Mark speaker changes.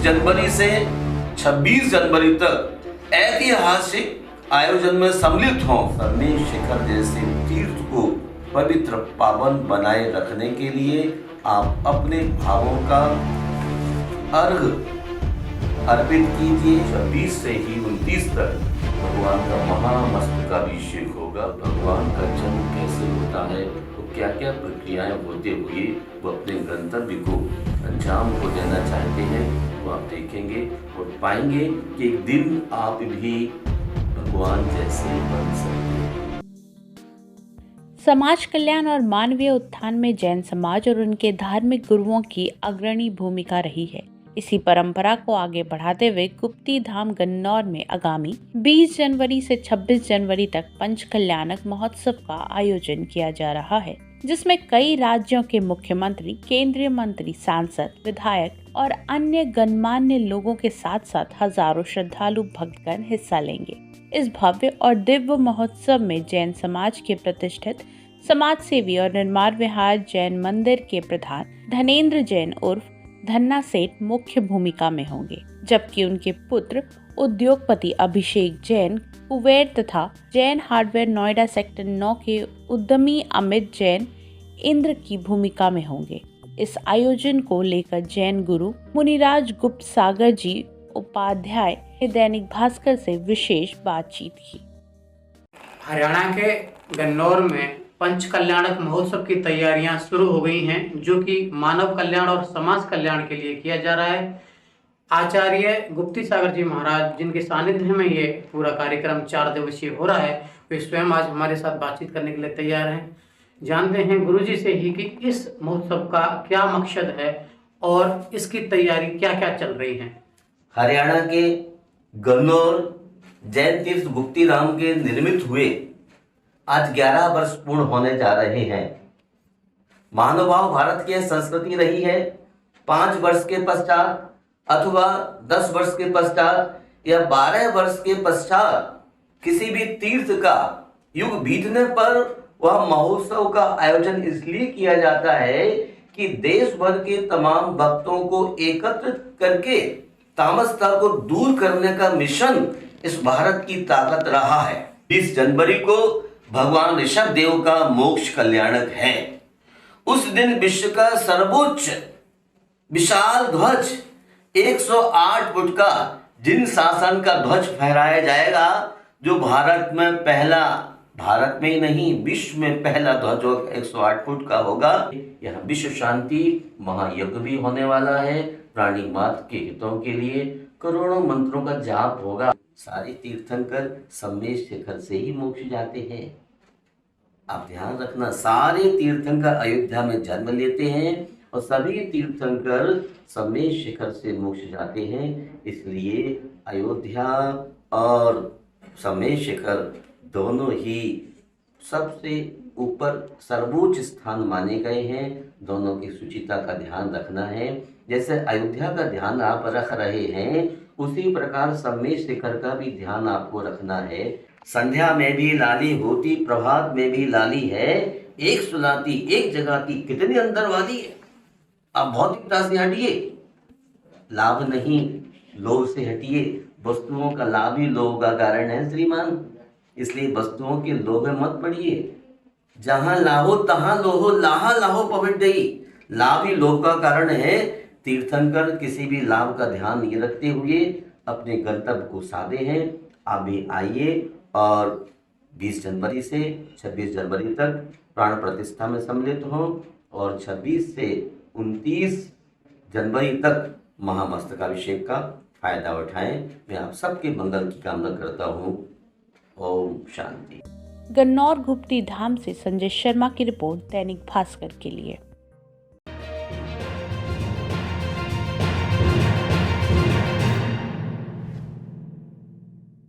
Speaker 1: जनवरी से 26 जनवरी तक ऐतिहासिक आयोजन में सम्मिलित हों। संदेश शिखर जैसे तीर्थ को पवित्र पावन बनाए रखने के लिए आप अपने भावों का अर्घ अर्पित कीजिए। 26 से ही 29 तक भगवान का महामस्तकाभिषेक होगा। भगवान का जन्म कैसे होता है, तो क्या क्या प्रक्रियाएं होते हुए वो अपने गंतव्य को अंजाम को देना चाहते हैं, वो आप देखेंगे और पाएंगे कि एक दिन आप भी भगवान जैसे बन सकते हैं।
Speaker 2: समाज कल्याण और मानवीय उत्थान में जैन समाज और उनके धार्मिक गुरुओं की अग्रणी भूमिका रही है। इसी परंपरा को आगे बढ़ाते हुए गुप्ती धाम गन्नौर में आगामी 20 जनवरी से 26 जनवरी तक पंच कल्याणक महोत्सव का आयोजन किया जा रहा है, जिसमें कई राज्यों के मुख्यमंत्री, केंद्रीय मंत्री, सांसद, विधायक और अन्य गणमान्य लोगों के साथ साथ हजारों श्रद्धालु भक्तगण हिस्सा लेंगे। इस भव्य और दिव्य महोत्सव में जैन समाज के प्रतिष्ठित समाज सेवी और निर्माण विहार जैन मंदिर के प्रधान धनेन्द्र जैन उर्फ धन्ना सेठ मुख्य भूमिका में होंगे, जबकि उनके पुत्र उद्योगपति अभिषेक जैन कुबेर तथा जैन हार्डवेयर नोएडा सेक्टर 9 के उद्यमी अमित जैन इंद्र की भूमिका में होंगे। इस आयोजन को लेकर जैन गुरु मुनिराज गुप्त सागर जी उपाध्याय ने दैनिक भास्कर से विशेष बातचीत की।
Speaker 3: हरियाणा के गन्नौर में पंच कल्याणक महोत्सव की तैयारियां शुरू हो गई हैं, जो कि मानव कल्याण और समाज कल्याण के लिए किया जा रहा है। आचार्य गुप्ती सागर जी महाराज, जिनके सानिध्य में ये पूरा कार्यक्रम 4 दिवसीय हो रहा है, वे स्वयं आज हमारे साथ बातचीत करने के लिए तैयार हैं। जानते हैं गुरुजी से ही कि इस महोत्सव का क्या मकसद है और इसकी तैयारी क्या क्या चल रही है।
Speaker 1: हरियाणा के गन्नौर जैन तीर्थ गुप्ती धाम के निर्मित हुए आज 11 वर्ष पूर्ण होने जा रहे हैं। महानुभाव भारत की संस्कृति रही है 5 वर्ष के पश्चात अथवा 10 वर्ष के पश्चात या 12 वर्ष के पश्चात किसी भी तीर्थ का युग बीतने पर वह महोत्सव का आयोजन इसलिए किया जाता है कि देश भर के तमाम भक्तों को एकत्रित करके तामसता को दूर करने का मिशन इस भारत की ताकत रहा है। 20 जनवरी को भगवान ऋषभ देव का मोक्ष कल्याणक है। उस दिन विश्व का सर्वोच्च विशाल ध्वज 108 फुट का जिन शासन का ध्वज फहराया जाएगा, जो भारत में ही नहीं विश्व में पहला ध्वज 108 फुट का होगा। यहाँ विश्व शांति महायज्ञ भी होने वाला है। प्राणी मात्र के हितों के लिए करोड़ों मंत्रों का जाप होगा। सारे तीर्थंकर सम्मेश शिखर से ही मोक्ष जाते हैं। आप ध्यान रखना, सारे तीर्थंकर अयोध्या में जन्म लेते हैं और सभी तीर्थंकर सम्मेश शिखर से मोक्ष जाते हैं। इसलिए अयोध्या और सम्मेश शिखर दोनों ही सबसे ऊपर सर्वोच्च स्थान माने गए हैं। दोनों की सुचिता का ध्यान रखना है। जैसे अयोध्या का ध्यान आप रख रहे हैं, उसी प्रकार सम्मेश शिखर का भी ध्यान आपको रखना है। संध्या में भी लाली होती, प्रभात में भी लाली है, एक सुलाती एक जगाती कितनी अंदर वाली है। आप भौतिकता से हटिए, लाभ नहीं लोभ से हटिए। वस्तुओं का लाभ ही लोभ का कारण है श्रीमान, इसलिए वस्तुओं के लोभ में मत पड़िए। जहां लाहो तहां लोहो, लाहा लाहो पविट गई। लाभ ही लोभ का कारण है। तीर्थंकर किसी भी लाभ का ध्यान नहीं रखते हुए अपने गंतव्य को साधे हैं। आप भी आइए और 20 जनवरी से 26 जनवरी तक प्राण प्रतिष्ठा में सम्मिलित हों और 26 से 29 जनवरी तक महामस्तकाभिषेक का फायदा उठाएं। मैं आप सबके मंगल की कामना करता हूँ। ओम शांति।
Speaker 2: गन्नौर गुप्ती धाम से संजय शर्मा की रिपोर्ट दैनिक भास्कर के लिए।